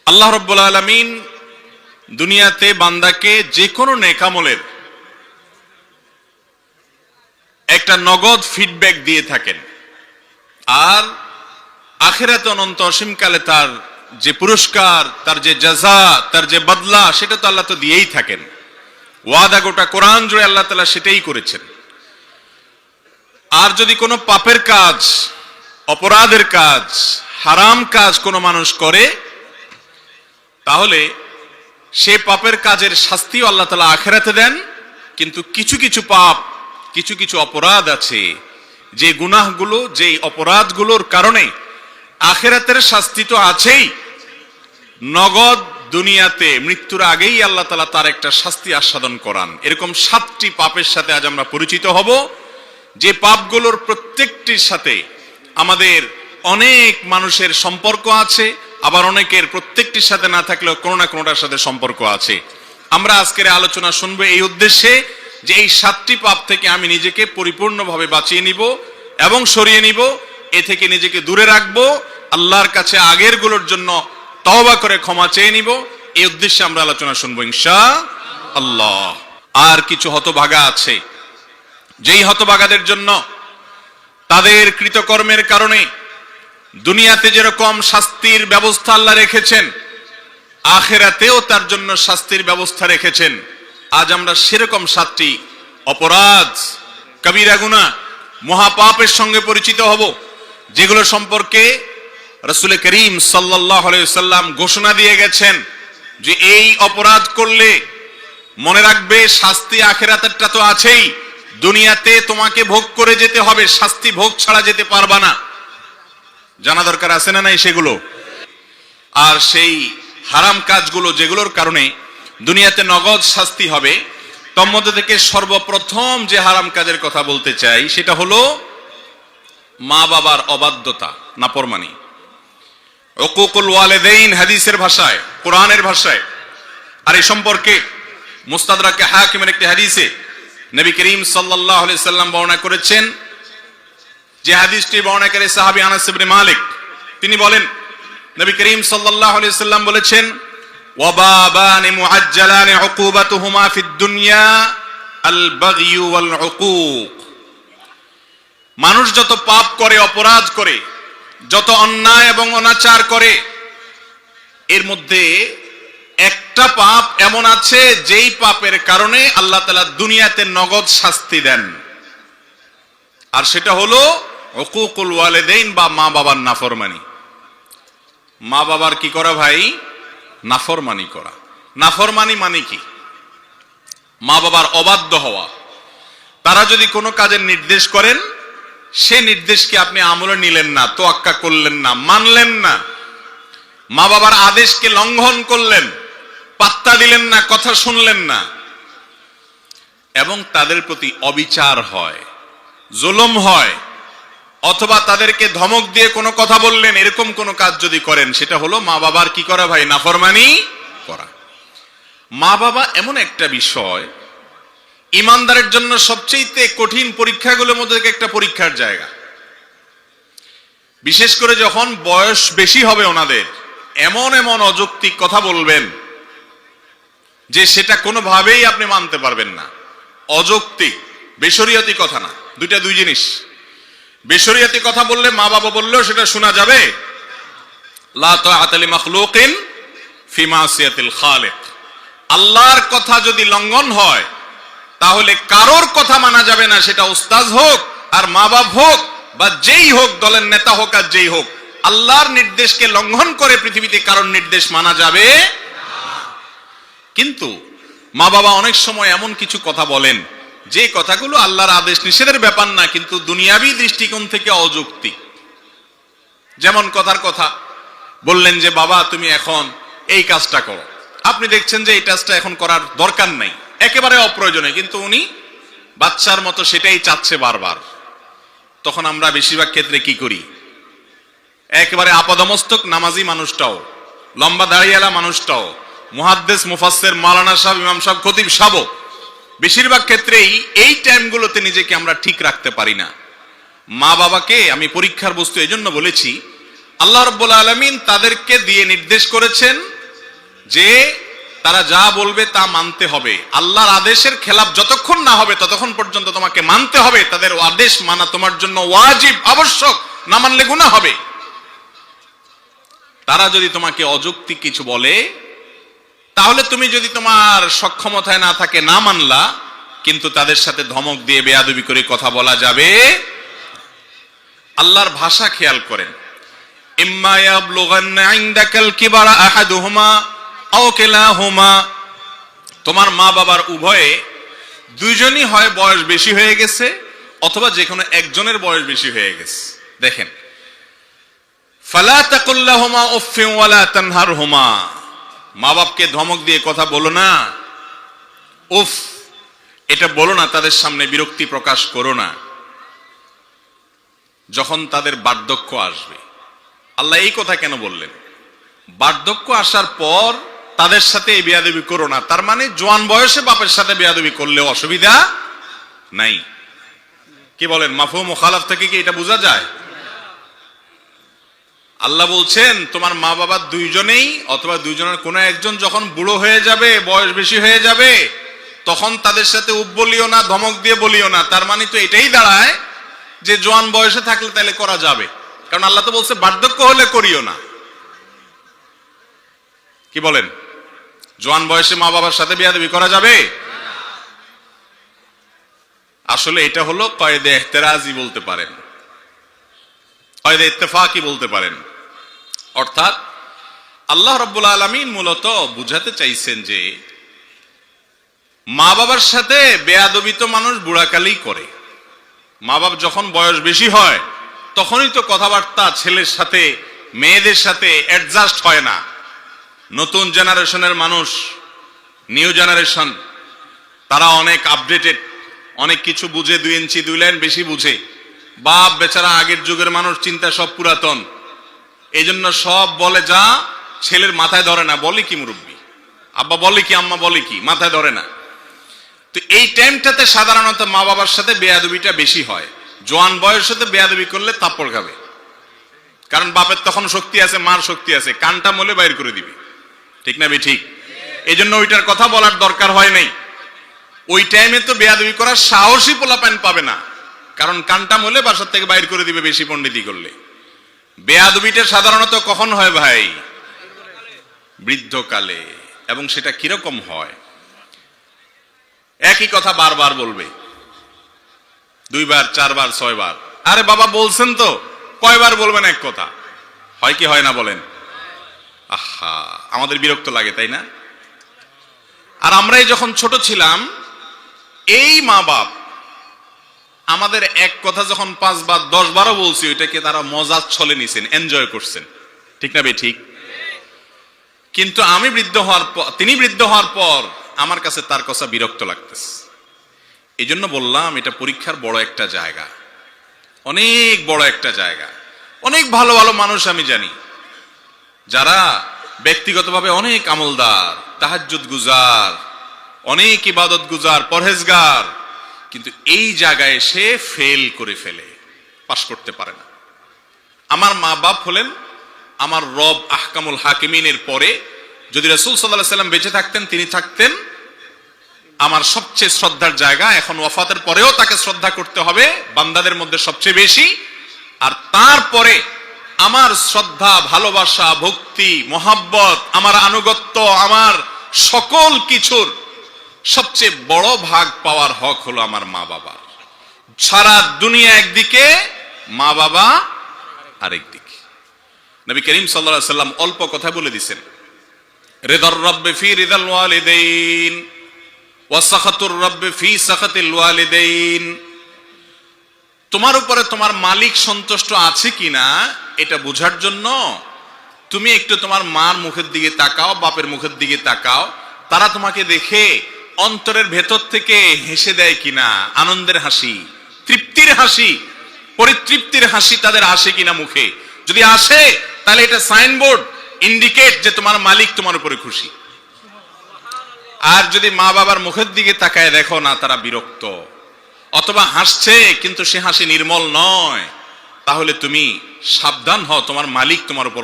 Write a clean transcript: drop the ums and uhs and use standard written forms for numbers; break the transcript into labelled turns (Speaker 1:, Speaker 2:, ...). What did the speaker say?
Speaker 1: আল্লাহ রাব্বুল আলামিন দুনিয়াতে বান্দাকে যে কোনো নেক আমলের একটা নগদ ফিডব্যাক দিয়ে থাকেন, আর আখিরাতে অনন্ত অসীমকালে তার যে পুরস্কার, তার যে জাযা, তার যে বদলা, সেটা তো আল্লাহ তো দিয়েই থাকেন। ওয়াদা গোটা কোরআন জুড়ে আল্লাহ তাআলা সেটাই করেছেন। আর যদি কোনো পাপের কাজ, অপরাধের কাজ, হারাম কাজ কোনো মানুষ করে, তাহলে সে পাপের কাজের শাস্তিও আল্লাহ তাআলা আখিরাতে দেন। কিন্তু কিছু কিছু পাপ, কিছু কিছু অপরাধ আছে, যে গুনাহগুলো, যে অপরাধগুলোর কারণে আখিরাতের শাস্তি তো আছেই, নগদ দুনিয়াতে মৃত্যুর আগেই আল্লাহ তাআলা তার একটা শাস্তি আস্বাদন করান। এরকম 7টি পাপের সাথে আজ আমরা পরিচিত হব, যে পাপগুলোর প্রত্যেকটির সাথে আমাদের অনেক মানুষের সম্পর্ক আছে, আবার অনেকের প্রত্যেকটির সাথে না থাকলেও কোনো না কোনোটার সাথে সম্পর্ক আছে। আমরা আজকের আলোচনা শুনবো এই উদ্দেশ্যে যে এই 7টি পাপ থেকে আমি নিজেকে পরিপূর্ণভাবে বাঁচিয়ে নিব এবং সরিয়ে নিব, এ থেকে নিজেকে দূরে রাখবো, আল্লাহর কাছে আগের গুলোর জন্য তওবা করে ক্ষমা চেয়ে নিব। এই উদ্দেশ্যে আমরা আলোচনা শুনবো ইনশাআল্লাহ। আর কিছু হতভাগা আছে, যেই হতভাগাদের জন্য তাদের কৃতকর্মের কারণে দুনিয়াতে যেরকম শাস্তির ব্যবস্থা আল্লাহ রেখেছেন, আখিরাতেও তার জন্য শাস্তির ব্যবস্থা রেখেছেন। আজ আমরা সেরকম 7টি অপরাধ, কবিরা গুনাহ, মহাপাপের সঙ্গে পরিচিত হব, যেগুলো সম্পর্কে রাসূল করিম সাল্লাল্লাহু আলাইহি ওয়াসাল্লাম ঘোষণা দিয়ে গেছেন যে এই অপরাধ করলে মনে রাখবে শাস্তি আখিরাতেরটা তো আছেই, দুনিয়াতে তোমাকে ভোগ করে যেতে হবে, শাস্তি ভোগ ছাড়া যেতে পারবা না। জানা দরকার আছে না নাই সেগুলো? আর সেই হারাম কাজগুলো যেগুলোর কারণে দুনিয়াতে নগদ শাস্তি হবে, তার মধ্যে থেকে সর্বপ্রথম যে হারাম কাজের কথা বলতে চাই সেটা হলো মা বাবার অবাধ্যতা, নাফরমানি, উকুকুল ওয়ালিদাইন হাদিসের ভাষায়, কোরআনের ভাষায়। আর এই সম্পর্কে মুস্তাদরাকে হাকিমের একটি হাদিসে নবী করিম সাল্লাল্লাহু আলাইহি সাল্লাম বর্ণনা করেছেন, যে হাদিসটি বর্ণনাকারী সাহাবী আনাস ইবনে মালিক, তিনি বলেন নবী করিম সাল্লাল্লাহু আলাইহি সাল্লাম বলেছেন, ওয়া বাবানি মুআজ্জালানি উকুবাতুহুমা ফিদ দুনিয়া আল বাগয়ু ওয়াল উকুক। মানুষ যত পাপ করে, অপরাধ করে, যত অন্যায় এবং অনাচার করে, এর মধ্যে একটা পাপ এমন আছে যেই পাপের কারণে আল্লাহ তাআলা দুনিয়াতে নগদ শাস্তি দেন, আর সেটা হলো উকুকুল ওয়ালিদাইন বা মা বাবার নাফরমানি। মা বাবার কি করা ভাই? নাফরমানি করা। নাফরমানি মানে কি? মা বাবার অবাধ্য হওয়া। তারা যদি কোনো কাজের নির্দেশ করেন, সে নির্দেশকে আপনি আমলে নিলেন না, তোয়াক্কা করলেন না, মানলেন না, মা বাবার আদেশকে লঙ্ঘন করলেন, পাত্তা দিলেন না, কথা শুনলেন না, এবং তাদের প্রতি অবিচার হয়, জুলুম হয়, অথবা তাদেরকে ধমক দিয়ে কোনো কথা বললেন, এরকম কোনো কাজ যদি করেন, সেটা হলো মা বাবার কি করা ভাই? নাফরমানি করা। মা বাবা এমন একটা বিষয়, ইমানদারের জন্য সবচেয়ে কঠিন পরীক্ষাগুলোর মধ্যে একটা পরীক্ষার জায়গা। বিশেষ করে যখন বয়স বেশি হবে ওনাদের, এমন এমন অযৌক্তিক কথা বলবেন যে সেটা কোনোভাবেই আপনি মানতে পারবেন না। অযৌক্তিক, বেশরিয়াতি কথা না, দুইটা দুই জিনিস। বেশরিয়াতি কথা বললে, মা বাবা বললেও সেটা শোনা যাবে। লা তাআতা লি মাখলুকিন ফি মাসিয়াতিল খালিক। আল্লাহর কথা যদি লঙ্ঘন হয়, তাহলে কারোর কথা মানা যাবে না, সেটা উস্তাদ হোক আর মা বাপ হোক বা যেই হোক, দলের নেতা হোক আর যেই হোক। আল্লাহর নির্দেশকে লঙ্ঘন করে পৃথিবীতে কারোর নির্দেশ মানা যাবে না। কিন্তু মা বাবা অনেক সময় এমন কিছু কথা বলেন যে কথাগুলো আল্লাহর আদেশ নিষেধের ব্যাপার না, কিন্তু দুনিয়াবী দৃষ্টিকোণ থেকে অযৌক্তিক। যেমন কথার কথা বললেন যে বাবা তুমি এখন এই কাজটা করো, আপনি দেখছেন যে এই কাজটা এখন করার দরকার নাই, একেবারে অপ্রয়োজনীয়, কিন্তু উনি বাচ্চার মতো সেটাই চাচ্ছে বারবার। তখন আমরা বেশিরভাগ ক্ষেত্রে কি করি? একেবারে আপাদমস্তক নামাজি মানুষটাও, লম্বা দাড়িওয়ালা মানুষটাও, মুহাদ্দিস মুফাসসির মাওলানা সাহেব, ইমাম সাহেব, খতিব সাহেব, বেশিরভাগ ক্ষেত্রেই এই টাইমগুলোতে নিজেকে আমরা ঠিক রাখতে পারি না। মা বাবাকে আমি পরীক্ষার বস্তু এই জন্য বলেছি, আল্লাহ রাব্বুল আলামিন তাদেরকে দিয়ে নির্দেশ করেছেন যে তারা যা বলবে তা মানতে হবে। আল্লাহর আদেশের খেলাফ যতক্ষণ না হবে ততক্ষণ পর্যন্ত তোমাকে মানতে হবে। তাদের আদেশ মানা তোমার জন্য ওয়াজিব, আবশ্যক, না মানলে গুনাহ হবে। তারা যদি তোমাকে অযৌক্তিক কিছু বলে, তাহলে তুমি যদি তোমার সক্ষমতায় না থাকে না মানলা, কিন্তু তাদের সাথে ধমক দিয়ে বেয়াদবি করে কথা বলা যাবে। আল্লাহর ভাষা খেয়াল করেন, ইম্মা ইয়াবলুগান্না ইনদাকাল কিবারা আহাদুহুমা আও কিলাহুমা, তোমার মা বাবার উভয়ে দুইজনই হয় বয়স বেশি হয়ে গেছে অথবা যে কোনো একজনের বয়স বেশি হয়ে গেছে। দেখেন, ফালা তাকুল লাহুমা উফফিন ওয়ালা তানহারহুমা, মা বাপকে ধমক দিয়ে কথা বলো না, উফ এটা বলো না, তাদের সামনে বিরক্তি প্রকাশ করো না যখন তাদের বার্ধক্য আসবে। আল্লাহ এই কথা কেন বললেন? বার্ধক্য আসার পর তাদের সাথে এই বেয়াদবি করো না, তার মানে জোয়ান বয়সে বাপের সাথে বেয়াদবি করলেও অসুবিধা নাই। কি বলেন, মাফহুম মুখালাফ থেকে কি এটা বোঝা যায়? আল্লাহ বলছেন তোমার মা বাবা দুইজনেই অথবা দুইজনের কোনো একজন যখন বুড়ো হয়ে যাবে, বয়স বেশি হয়ে যাবে, তখন তাদের সাথে উপ বলিও না, ধমক দিয়ে বলিও না। তার মানে তো এটাই দাঁড়ায় যে জোয়ান বয়সে থাকলে তাহলে করা যাবে, কারণ আল্লাহ তো বলছে বার্ধক্য হলে করিও না। কি বলেন, জোয়ান বয়সে মা বাবার সাথে বেয়াদবি করা যাবে? আসলে এটা হলো কয়েদে ইহতেরাজি বলতে পারেন, কয়েদে ইত্তেফাকি বলতে পারেন। অর্থাৎ আল্লাহ রাব্বুল আলামিন মূলত বুঝাতে চাইছেন যে মা বাবার সাথে বেয়াদবি তো মানুষ বুড়াকালেই করে। মা বাবা যখন বয়স বেশি হয় তখনই তো কথাবার্তা ছেলের সাথে মেয়েদের সাথে অ্যাডজাস্ট হয় না। নতুন জেনারেশনের মানুষ, নিউ জেনারেশন, তারা অনেক আপডেটেড, অনেক কিছু বুঝে, 2 ইঞ্চি 2 লাইন বেশি বুঝে। বাপ বেচারা আগের যুগের মানুষ, চিন্তা সব পুরাতন, এই জন্য সব বলে যা ছেলের মাথায় ধরে না। বলে কি মুরব্বী, আব্বা বলে কি, আম্মা বলে কি, মাথায় ধরে না। তো এই টাইমটাতে সাধারণত মা বাবার সাথে বেয়াদবিটা বেশি হয়। জোয়ান বয়সে বেয়াদবি করলে থাপ্পড় খাবে, কারণ বাপের তখন শক্তি আছে, মার শক্তি আছে, কানটা মলে বাইর করে দিবে। ঠিক না বে ঠিক? এই জন্য ওইটার কথা বলার দরকার হয় নাই। ওই টাইমে তো বেয়াদবি করার সাহসী পোলাপান পাবে না, কারণ কানটা মলে বাসার থেকে বাইর করে দিবে বেশি পণ্ডিতি করলে। বেয়াদবিটা সাধারণত কখন হয় ভাই? বৃদ্ধকালে। এবং সেটা কিরকম হয়? একই কথা বারবার বলবে, 2 বার 4 বার 6 বার। আরে বাবা বলছেন তো, কয়বার বলবেন এক কথা? হয় কি হয় না বলেন? আহা, আমাদের বিরক্ত লাগে, তাই না? আর আমরাই যখন ছোট ছিলাম, এই মা বাপ আমাদের এক কথা যখন 5 বার 10 বারও বলছি, ওইটাকে তারা মজার ছলে নিছেন, এনজয় করছেন। ঠিক না বে ঠিক? কিন্তু আমি বৃদ্ধ হওয়ার পর, তিনি বৃদ্ধ হওয়ার পর আমার কাছে তার কথা বিরক্ত লাগতেছে। এই জন্য বললাম এটা পরীক্ষার বড় একটা জায়গা, অনেক বড় একটা জায়গা। অনেক ভালো ভালো মানুষ আমি জানি যারা ব্যক্তিগতভাবে অনেক আমলদার, তাহাজ্জুদ গুজার, অনেক ইবাদত গুজার, পরহেজগার, কিন্তু এই জায়গায় সে ফেল করে ফেলে, পাশ করতে পারে না। আমার মা বাপ হলেন আমার রব আহকামুল হাকিমিনের পরে, যদি রাসূল সাল্লাল্লাহু আলাইহি সাল্লাম বেঁচে থাকতেন, তিনি থাকতেন আমার সবচেয়ে শ্রদ্ধার জায়গা। এখন ওয়াফাতের পরেও তাকে শ্রদ্ধা করতে হবে বান্দাদের মধ্যে সবচেয়ে বেশি। আর তারপরে আমার শ্রদ্ধা, ভালোবাসা, ভক্তি, মহাব্বত, আমার আনুগত্য, আমার সকল কিছুর সবচেয়ে বড় ভাগ পাওয়ার হক হলো আমার মা বাবার। সারা দুনিয়া একদিকে, মা বাবা আরেকদিকে। নবী করিম সাল্লাল্লাহু আলাইহি সাল্লাম অল্প কথা বলে দিয়েছেন, রিদার রাব্বি ফি রিদাল ওয়ালিদাইন ওয়া সাখাতুর রাব্বি ফি সাখাতিল ওয়ালিদাইন। তোমার উপরে তোমার মালিক সন্তুষ্ট আছে কিনা এটা বোঝার জন্য তুমি একটু তোমার মার মুখের দিকে তাকাও, বাপের মুখের দিকে তাকাও। তারা তোমাকে দেখে অন্তরের ভেতর থেকে হেসে দেয় কিনা, আনন্দের হাসি, তৃপ্তির হাসি, পরিতৃপ্তির হাসি তাদের আসে কিনা মুখে। যদি আসে তাহলে এটা সাইনবোর্ড, ইন্ডিকেট যে তোমার মালিক তোমার উপরে খুশি। আর যদি মা বাবার মুখের দিকে তাকায় দেখো না তারা বিরক্ত, অথবা হাসছে কিন্তু সে হাসি নির্মল নয়, তাহলে তুমি সাবধান হও, তোমার মালিক তোমার উপর